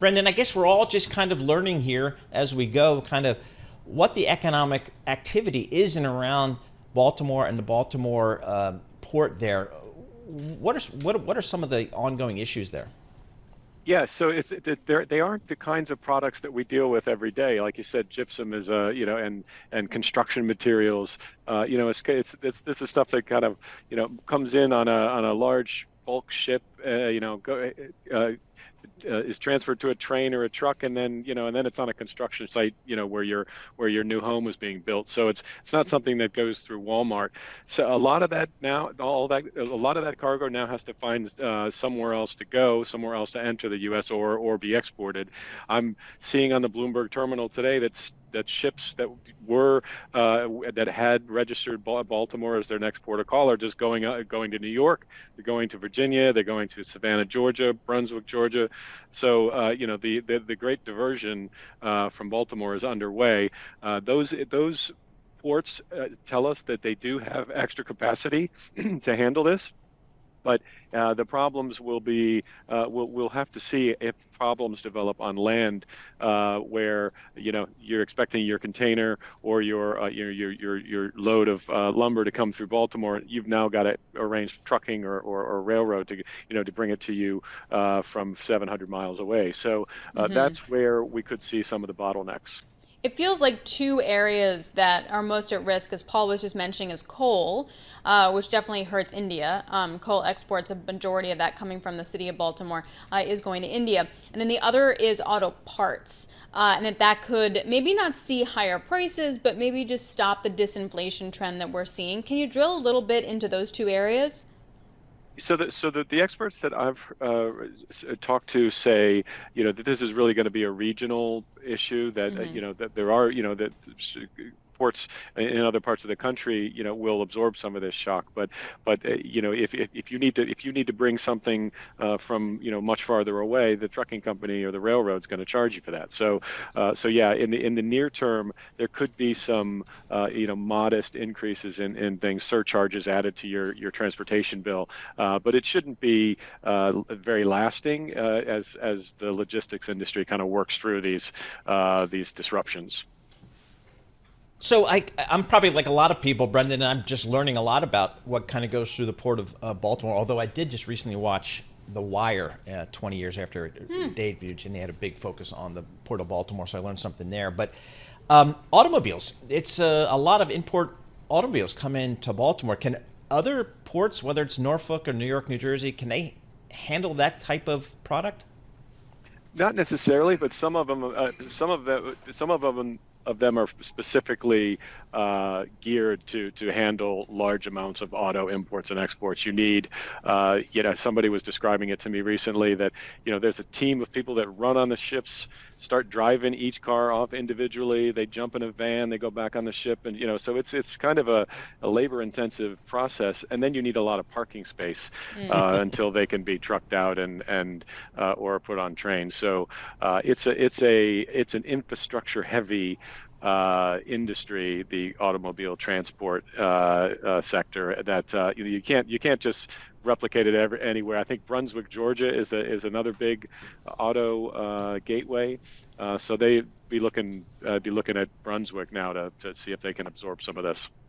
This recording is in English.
Brendan, I guess we're all just kind of learning here as we go, kind of what the economic activity is in around Baltimore and the Baltimore port there. What are some of the ongoing issues there? Yeah, so they aren't the kinds of products that we deal with every day. Like you said, gypsum is and construction materials. This is stuff that kind of comes in on a large bulk ship. Is transferred to a train or a truck, and then it's on a construction site, where your new home was being built. So it's not something that goes through Walmart. So a lot of that cargo now has to find somewhere else to go, somewhere else to enter the U.S. or be exported. I'm seeing on the Bloomberg terminal today that ships that had registered Baltimore as their next port of call are just going to New York. They're going to Virginia. They're going to Savannah, Georgia, Brunswick, Georgia. So the great diversion from Baltimore is underway. Those ports tell us that they do have extra capacity to handle this. But the problems will be we'll have to see if problems develop on land where you're expecting your container or your load of lumber to come through Baltimore. You've now got to arrange trucking or railroad to bring it to you from 700 miles away. So Hmm. that's where we could see some of the bottlenecks. It feels like two areas that are most at risk, as Paul was just mentioning, is coal, which definitely hurts India. Coal exports, a majority of that coming from the city of Baltimore, is going to India. And then the other is auto parts, and that could maybe not see higher prices, but maybe just stop the disinflation trend that we're seeing. Can you drill a little bit into those two areas? So the experts that I've talked to say, that this is really going to be a regional issue. That Hmm. that there are, that ports in other parts of the country, will absorb some of this shock. But if you need to bring something from much farther away, the trucking company or the railroad's going to charge you for that. So yeah, in the near term, there could be some modest increases in things, surcharges added to your transportation bill. But it shouldn't be very lasting as the logistics industry kind of works through these disruptions. So I'm probably like a lot of people, Brendan, and I'm just learning a lot about what kind of goes through the port of Baltimore. Although I did just recently watch The Wire 20 years after it debuted, and they had a big focus on the port of Baltimore, so I learned something there. But automobiles, it's a lot of import automobiles come into Baltimore. Can other ports, whether it's Norfolk or New York, New Jersey, can they handle that type of product? Not necessarily, but some of them are specifically geared to handle large amounts of auto imports and exports. Somebody was describing it to me recently that there's a team of people that run on the ships, start driving each car off individually. They jump in a van, they go back on the ship, and so it's kind of a labor-intensive process. And then you need a lot of parking space until they can be trucked out and or put on trains. So it's an infrastructure-heavy industry, the automobile transport sector, that you can't just replicate it anywhere. I think Brunswick, Georgia, is another big auto gateway. So they be looking at Brunswick now to see if they can absorb some of this.